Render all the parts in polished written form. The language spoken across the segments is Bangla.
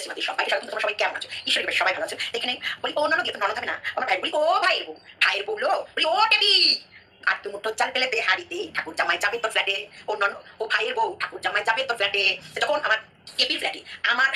পডকাস্ট মাধ্যমে সবাইকে স্বাগত। তোমরা সবাই কেমন আছো? ঈশ্বরের কৃপায় সবাই ভালো আছো। এখানে বলি ও ননদ, ননদ হবে না, আমার ভাই বলি ও ভাইয়ের বউ, ভাইয়ের বউ লো বলি ও টেবি, আর তুই মুঠো চাল পেলে হাড়িতে ঠাকুর জামাই যাবে তোর ফ্ল্যাটে, ও নন ও ভাইয়ের বউ ঠাকুর জামাই যাবে তোর ফ্ল্যাটে। যখন আমার টেপির ফ্ল্যাটে আমার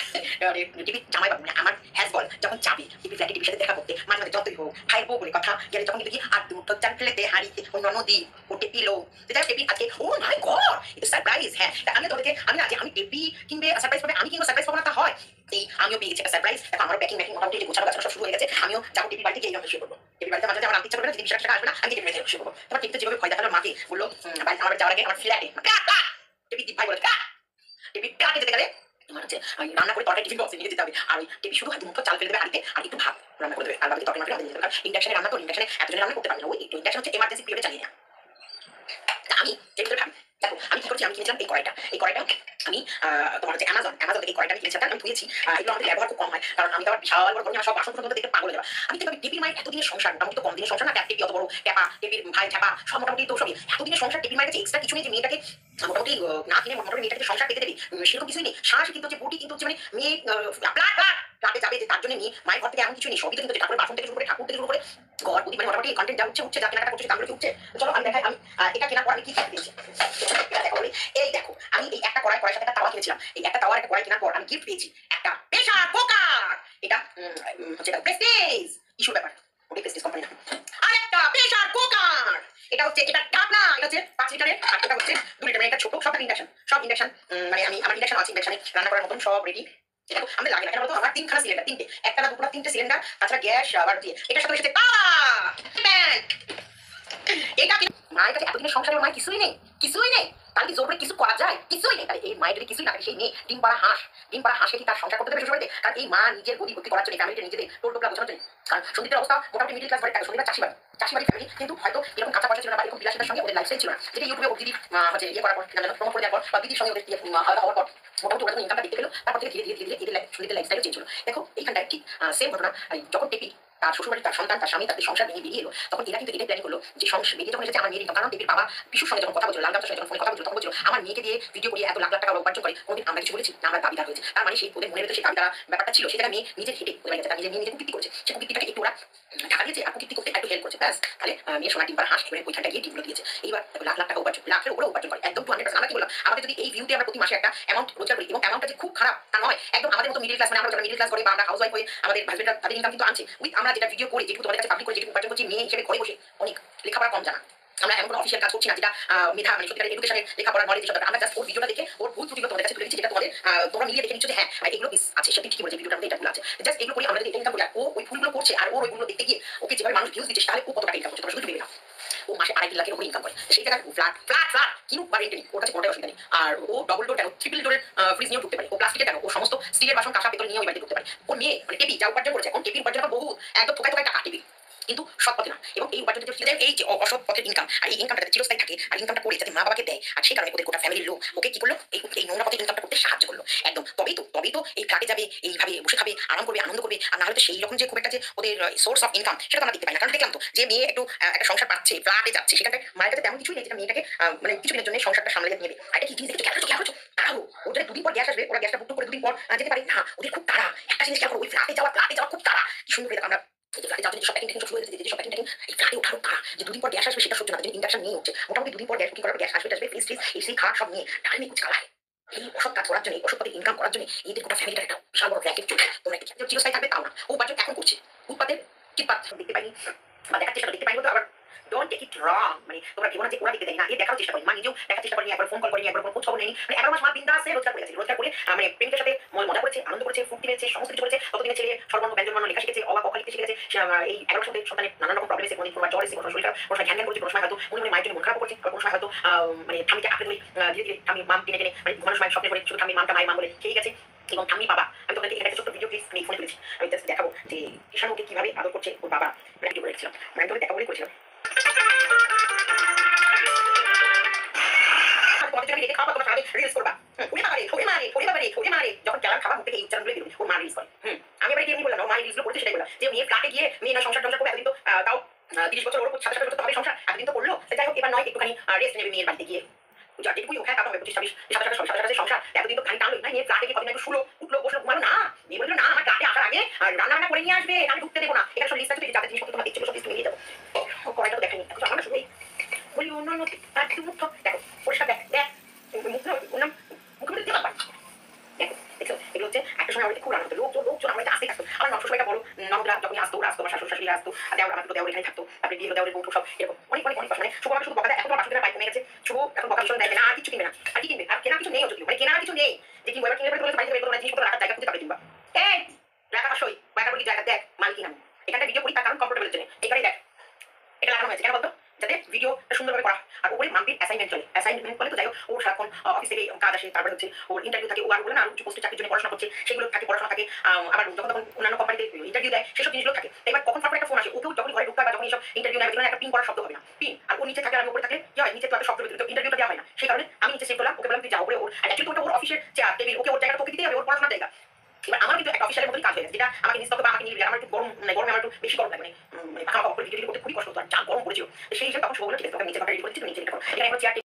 টিভি জামাই বাবু মানে আমার হ্যাজবল যখন যাবে টিভি ফ্ল্যাটে টিভির সাথে দেখা করতে, মাঝে মাঝে যতই হোক ভাইয়ের বউ বলে কথা গেলে যখন দেখি আর তুই মুঠো চাল পেলে হাড়িতে ও ননদি ও টেপি লো, যাই টেপি আজকে ও মাই গড এটা সারপ্রাইজ। হ্যাঁ আমি তোদেরকে আমি না যে আমি টেপি কিনবে সারপ্রাইজ পাবে, আমি কিনবো সারপ্রাইজ পাবো না তা হয়। এই আমিও পেয়ে গেছি একটা সারপ্রাইজ। দেখো আমার প্যাকিং ম্যাকিং মোটামুটি যে গোছানো গাছানো সব শুরু হয়ে গেছে। আমিও যাবো টিভি বাড়িতে গিয়ে এইভাবে শুরু করবো। টিভি বাড়িতে মাঝে আমার আনতে ইচ্ছা করবে না, যদি 20 টাকা আসবে না আমি টিভি বাড়িতে শুরু করবো। তোমার টিভিতে যেভাবে ভয় দেখালো মাকে বললো বাড়িতে আমার যাওয়ার আগে আমার ফ্ল্যাটে টিভি দিক ভাই বলে টিভি ফ্ল্যাটে যেতে গেলে তোমার হচ্ছে রান্না করে তরকারি টিফিন বক্সে নিয়ে যেতে হবে, আর ওই টিভি শুধু হাতে মুঠো চাল ফেলে দেবে হাঁড়িতে, আর একটু ভাত রান্না করে দেবে, আর বাকি তরকারি মাত্র আমাদের যেতে হবে। কারণ ইন্ডাকশনে রান্না তো ইন্ডাকশনে এতজনে রান্না করতে পারবে না, ওই একটু ইন্ডাকশন হচ্ছে এমার্জেন্সি পিরিয়ডে চালিয়ে নেওয়া। আমি এর ভিতরে ভাবি দেখো আমি কি করছি, আমি কিনেছিলাম এই কড়াইটা। এই কড়াইটা আমি তোমার হচ্ছে অ্যামাজন থেকে এই কড়াইটা আমি কিনেছিলাম, আমি ধুয়েছি। এগুলো আমাদের ব্যবহার খুব কম হয়, কারণ আমি তো আবার বিশাল বড় আমার সব বাসন পর্যন্ত দেখতে পাগল হয়ে যাবে। আমি তো টিপির মায়ের এতদিনের সংসার, মোটামুটি তো কম দিনের সংসার না, টিপি অত বড় ট্যাপা টিপির ভাই ঠ্যাপা সব মোটামুটি তো সবই এতদিনের সংসার। টিপির মায়ের কাছে এক্সট্রা কিছু নেই যে মেয়েটাকে মোটামুটি না কিনে মোটামুটি মেয়েটাকে সংসার পেতে দেবে, সেরকম কিছুই নেই। শ্বাস কিন্তু হচ্ছে বুটি কিন্তু হচ্ছে মানে মেয়ে ফ্ল্যাটে যাবে যে তার জন্য মেয়ে মায়ের ঘর থেকে এমন কিছু নেই, সবই তো কিন্তু ঠাকুরের বাসন থেকে শুরু করে ঠাকুর থেকে শুরু করে ঘর বুদ্ধি মানে মোটামুটি কন্টেন্ট যা উঠছে যা কেনাকাটা করছে দামগুলো উঠছে। চলো আমি দেখাই আমি এটা কেনার পর আমি কি খেতে দিয়েছি। এই দেখো আমি এই একটা কড়াইয়ের সাথে একটা তাওয়া কিনেছিলাম। এই একটা তাওয়ার একটা কড়াই কেনার পর আমি গিফট পেয়েছি একটা প্রেসার কুকার। এটা হচ্ছে এটা প্রেস্টিজ ইস্যুর ব্যাপার, ওকে প্রেস্টিজ কোম্পানি না। আর একটা প্রেসার কুকার, এটা হচ্ছে এটা ঢাকনা, এটা হচ্ছে 5 লিটারের, আর এটা হচ্ছে 2 লিটারের। এটা ছোট সবটা ইন্ডাকশন, সব ইন্ডাকশন মানে আমি আমার ইন্ডাকশন আছে, ইন্ডাকশনে রান্না করার মতন সব রেডি। দেখো আমাদের লাগে না কেন বলতো, আমার 3খানা সিলিন্ডার, তিনটে, একটা না দুটো না তিনটে সিলিন্ডার, তাছাড়া গ্যাস আবার দিয়ে এটার সাথে এসেছে এটা কি মায়ের কাছে এতদিনের সংসারে মায়ের কিছুই নেই, কিছুই নেই। তাহলে কি জোর করে কিছু করা যায়? কিছুই নেই। তাহলে এই মায়ের যদি কিছুই না থাকে, সেই মেয়ে ডিম পাড়া হাঁসকে কি তার সংসার করতে দেবে শ্বশুরবাড়িতে? কারণ এই মা নিজের গদি ভর্তি করার জন্য, ফ্যামিলিটা নিজেদের টোল টোপলা বোঝানোর জন্য। কারণ সন্দীপের অবস্থা মোটামুটি মিডিল ক্লাস বাড়ি, সন্দীপের চাষিবাড়ি ফ্যামিলি, কিন্তু হয়তো এরকম কাঁচা পয়সা ছিল না বা এরকম বিলাসিতার সঙ্গে ওদের লাইফস্টাইল ছিল না। যেটা ইউটিউবে ও দিদি হচ্ছে ইয়ে করার পর প্রমোট করে দেওয়ার পর বা দিদির সঙ্গে ওদের আলাদা হওয়ার পর মোটামুটি ওরা ইনকামটা দেখতে পেলো। তারপর থেকে ধীরে ধীরে এদের সন্দীপের লাইফস্টাইল চেঞ্জ হলো। দেখো এইখানটায় ঠিক সেম ঘটনা। যখন টেপি তার শ্বশুরবাড়ি, তার সন্তান, তার স্বামী, তাদের সংসার নিয়ে বেরিয়ে এলো, তখন এরা কিন্তু এটাই প্ল্যান করলো যে বেরিয়ে যখন এসেছে আমার মেয়ের ইনকাম। কারণ টেপির বাবা বিশুর সঙ্গে যখন কথা বলছিল, লাল গাছের সঙ্গে যখন ফোনে কথা বলছিল, তখন বলছিল আমার মেয়েকে দিয়ে ভিডিও করিয়ে এত লাখ লাখ টাকা উপার্জন করে কোনোদিন আমরা কিছু বলেছি না, আমরা দাবিদার হয়েছে। তার মানে সেই ওদের মনের ভিতরে সেই দাবিদার ব্যাপারটা ছিল, সেটা মেয়ে নিজের হেঁটে ওদের বাড়িতে তার নিজের মেয়ে নিজে কুকীর্তি করেছে। সে কুকীর্তিটাকে একটু ওরা ঢাকা দিয়েছে, আর কুকীর্তি করতে একটু হেল্প করছে, ব্যাস। তাহলে মেয়ে সোনা ডিম পাড়া হাঁস এবারে ওইখানটা গিয়ে ডিমগুলো দিয়েছে। এইবার লাখ লাখ টাকা উপার্জন, লাখের উপরে উপার্জন করে একদম 200%। আমরা কি বললাম, আমাদের যদি এই ভিউতে আমরা প্রতি মাসে একটা অ্যামাউন্ট রোজগার করি, এবং অ্যামাউন্টটা যে খুব খারাপ তা নয়, একদম আমাদের মতো মিডিল ক্লাস, মানে আমরা যারা মিডিল ক্লাস করে বা আমরা হাউস ওয়াইফ হয়ে আমাদের হাজবেন্ডরা তাদের ইনকাম কিন্তু আনছে, উইথ আমরা যেটা ভিডিও করি, যেটুকু তোমাদের কাছে পাবলিক করে যেটুকু উপার্জন করছি, মেয়ে হিসেবে ঘরে বসে অনেক লেখাপড়া কম জানা। আমরা এমন কোনো অফিসিয়াল কাজ করছি না যেটা মেধা মানে সত্যিকারের এডুকেশনের লেখাপড়ার নলেজ সব। আমরা জাস্ট ওর ভিডিওটা দেখে ওর ভুল ত্রুটিগুলো তোমাদের কাছে তুলে দিচ্ছি, যেটা তোমাদের তোমরা মিলিয়ে দেখে নিচ্ছ যে হ্যাঁ এগুলো আছে, সত্যি ঠিকই বলেছে, ভিডিওটার মধ্যে এটা ভুল আছে। জাস্ট এগুলো করি আমরা যদি ইনকাম করি, আর ও ওই ভুলগুলো করছে আর ওর ওইগুলো দেখতে গিয়ে ওকে যেভাবে মানুষ ভিউজ দিচ্ছে, তাহলে ও কত টাকা ইনকাম করছে তোমরা শুধু ভেবে নাও। ও মাসে 2.5 লাখের উপরে ইনকাম করে, সেই জায়গায় ফ্ল্যাট কিনুক বা রেন্টে নিক, ওর কাছে কোনোটাই অসুবিধা নেই। আর ও ডবল ডোর কেন, ট্রিপল ডোরের ফ্রিজ নিয়েও ঢুকতে পারে, ও প্লাস্টিকের কেন, ও সমস্ত স্টিলের বাসন কাঁসা পেতল নিয়ে ওই বাড়িতে ঢুকতে পারে। ওর মেয়ে মানে টেপি যা উপার্জন করেছে, এখন টেপির উপার্জন বহু একদম থোকায় টাকা টেপি, কিন্তু সৎ পথে না। এবং এই উপার্জন এই যে অসৎ পথের ইনকাম, আর এই ইনকামটা চিরস্থায়ী থাকে, আর ইনকামটা করে যাতে মা বাবাকে দেয়, আর সেই কারণে ওদের গোটা ফ্যামিলির লোক ওকে কি করলো, এই নোংরা পথে ইনকামটা করতে সাহায্য করলো একদম। তবেই তো এই ফ্ল্যাটে যাবে, এইভাবে বসে খাবে, আরাম করবে, আনন্দ করবে। আর না হলে তো সেই রকম যে খুব একটা যে ওদের সোর্স অফ ইনকাম, সেটা তো আমরা দেখতে পাই না। কারণ দেখলাম তো যে মেয়ে একটু একটা সংসার পাচ্ছে, ফ্ল্যাটে যাচ্ছে, সেখানটায় মায়ের কাছে তেমন কিছুই নেই যেটা মেয়েটাকে মানে কিছুদিনের জন্য সংসারটা সামলে নেবে। আর এটা কি জিনিস দেখে খেয়াল করছো তাও ওদের 2 দিন পর গ্যাস আসবে, ওরা গ্যাসটা বুক করে 2 দিন পর যেতে পারে না, ওদের খুব তাড়া। একটা জিনিস খেয়াল করো, ওই ফ্ল্যাটে যাওয়া খুব তাড়া। কি সুন্দর করে আমরা ফ্ল্যাটে যাওয়ার জন্য সব প্যাকিং শুরু হয়ে গেছে, সব প্যাকিং এই ফ্ল্যাটে ওঠারও তাড়া যে 2 দিন পর গ্যাস আসবে, সেটা সহ্য না, ইন্ডাকশন নিয়ে হচ্ছে মোটামুটি 2 দিন পর গ্যাস বুকিং করার পর গ্যাস আসবে ফ্রিজ এসি খাওয়া সব নিয়ে টাইমে কুচ কালায়। এই অসৎ কাজ করার জন্য, অসৎ পথে ইনকাম করার জন্য এদের গোটা ফ্যামিলিটা একটা বিশাল বড় র্যাকেট চলছে। তোমরা কি চিরস্থায়ী থাকবে তাও না, ও উপার্জন এখন করছে, উৎপাদের চিৎপাত দেখতে পাইনি বা দেখার চেষ্টা দেখতে পাইনি, তো আবার ডোন্ট টেক ইট রং। মানে তোমরা ভেবো না যে ওরা দেখতে দেয় না, এর দেখার চেষ্টা করি, মা নিজেও দেখার চেষ্টা করেনি, একবার ফোন কল করেনি, একবার খোঁজ খবর নেয়নি। মানে 11 মাস মা বিন্দাস রোজগার করে আছে, রোজগার করে মানে প্রেমিকের সাথে মজা করেছে, আনন্দ করেছে, ফুর্তি পেয়েছে, সমস্ত কিছু করেছে। ততদিনে ছেলে সর্বর্ণ ব্যঞ্জনবর্ণ লেখা শিখেছে, অবাক অখা লিখতে শিখেছে। এই 11 বছরের সন্তানের নানান রকম প্রবলেম এসে, কোনোদিন কোনো জ্বর এসে, কোনো শরীর খারাপ, কোনো সময় ঘ্যান ঘ্যান করছে, কোনো সময় হয়তো মনে মায়ের জন্য মন খারাপ করছে, কোনো সময় হয়তো মানে ঠামিকে আঁকড়ে ধরে ধীরে ধীরে ঠামি মাম টেনে মানে ঘুমানোর সময় স্বপ্নে করে শুধু ঠামি মামটা মায়ের মাম বলে খেয়ে গেছে। এবং ঠাম্মি বাবা, আমি তোমাদেরকে এখানে একটা ছোট্ট ভিডিও আমি ফোনে তুলেছি, আমি জাস্ট দেখাবো যে ঈশানুকে কিভাবে আদর করছে ওর বাবা, ভিডিও করে রেখেছিলাম, আমি তোমাদের দেখাবো বলে করেছিলাম। যখন খেলার খাবার মুখ থেকে এই উচ্চারণগুলো বেরোবে, ও মা রিলিজ করে। আমি এবারে গিয়ে বললাম, মা রিলিজগুলো করতে সেটাই বললাম যে মেয়ে ফ্ল্যাটে গিয়ে মেয়ে না সংসার করবে, এতদিন তো তাও 30 বছর ওর 27 বছর তো হবে সংসার, এতদিন তো করলো। যাই হোক এবার নয় একটুখানি রেস্ট নেবে মেয়ের বাড়িতে গিয়ে, যেটুকুই হোক, হ্যাঁ তা হবে 25 26 27 সংসার, এতদিন তো খানি টানলো না, মেয়ে ফ্ল্যাটে গিয়ে কদিন একটু শুলো, উঠলো, বসলো, ঘুমালো না। মেয়ে আর রান্না বান্না করে নিয়ে আসবে, আমি ঢুকতে দেবো না। এখানে সব লিস্ট আছে, যাতে জিনিসপত্র তোমার দিচ্ছিল সব লিস্ট নিয়ে যাবো। ও কড়াইটা তো দেখাইনি, এখন আমার শুধু বলি অন্যান্য আর তুই মুখ দেখো পরিষ্কার দেখ দেখ মুখ অন্য মুখে মধ্যে দিতে পারবি। দেখো দেখো এগুলো হচ্ছে একটা সময় আমাদের খুব রান্না হতো, লোকজন আমার আসতে থাকতো। আমার নষ্ট বড় ননদরা যখন আসতো, ওরা আসতো, আমার শাশুড় শাশুড়িরা আসতো, দেওয়ার আমার দুটো দেওয়ার এখানে থাকতো, তারপরে বিয়ে দেওয়ারের বউ সব এরকম অনেক মানে শুভ আমাকে শুধু বকা দেয়। এখন তো বাসুদেরা বাইক কমে গেছে, শুভ এখন বকা ভীষণ দেয় না, আর কিছু কিনবে না। আর কি কিনবে? আর কেনা কিছু নেই, মানে কেনা কিছু নেই যে কিনবো। এবার কিনলে বাড়িতে বের করবো না, জিনিসপত্র রাখার জায়গা খুঁজে পাবে কিংবা এই রাখা আসই বাইরে বলি জায়গা দেখ মালিক নাম এখানটা ভিডিও করি, তার কারণ কমফোর্টেবল জন্য এখানেই দেখ এটা লাগানো হয়েছে কেন বলতো, যাতে ভিডিওটা সুন্দরভাবে করা। আর ওপরে মাম্পির অ্যাসাইনমেন্ট চলে, অ্যাসাইনমেন্ট বলে তো যাই হোক, ওর সারাক্ষণ অফিস থেকে কাজ আসে, তারপরে হচ্ছে ওর ইন্টারভিউ থাকে, ও আর বলে না উচ্চ পোস্টে চাকরির জন্য পড়াশোনা করছে, সেগুলো থাকে, পড়াশোনা থাকে। আবার যখন তখন অন্যান্য কোম্পানিতে ইন্টারভিউ দেয়, সেসব জিনিসগুলো থাকে। এবার কখন ফট একটা ফোন আসে, ওকেও যখন ঘরে ঢুকতে বা যখন এইসব ইন্টারভিউ নেয়, একটা পিন করার শব্দ হবে না, পিন। আর ও নিচে থাকে, আমি উপরে থাকে, কি হয় নিচে তো একটা শব্দ বেরোতে ইন্টারভিউটা দেওয়া হয় না। সেই কারণে আমি নিচে সেভ করলাম, ওকে বললাম তুই যা উপরে ওর অ্যাকচুয়ালি ওর অফিসের চেয়ার টেবিল, ওকে ওর জায়গাটা তোকে দিতেই হবে, ওর পড়াশোনার জায়গা। এবার আমার কিন্তু একটা অফিসিয়ালের মতোই কাজ হয়ে গেছে, যেটা আমাকে নিজ বা আমাকে নিয়ে আমার একটু গরম, মানে গরমে আমার একটু বেশি গরম লাগে, মানে পাখা পাখা করে ভিডিও করতে খুবই কষ্ট হতো, আর যা গরম পড়েছিল। সেই হিসেবে তখন সবগুলো ঠিক আছে, নিচে পাখা রেডি করেছি, তো নিচে এটা করো। এখানে চেয়ার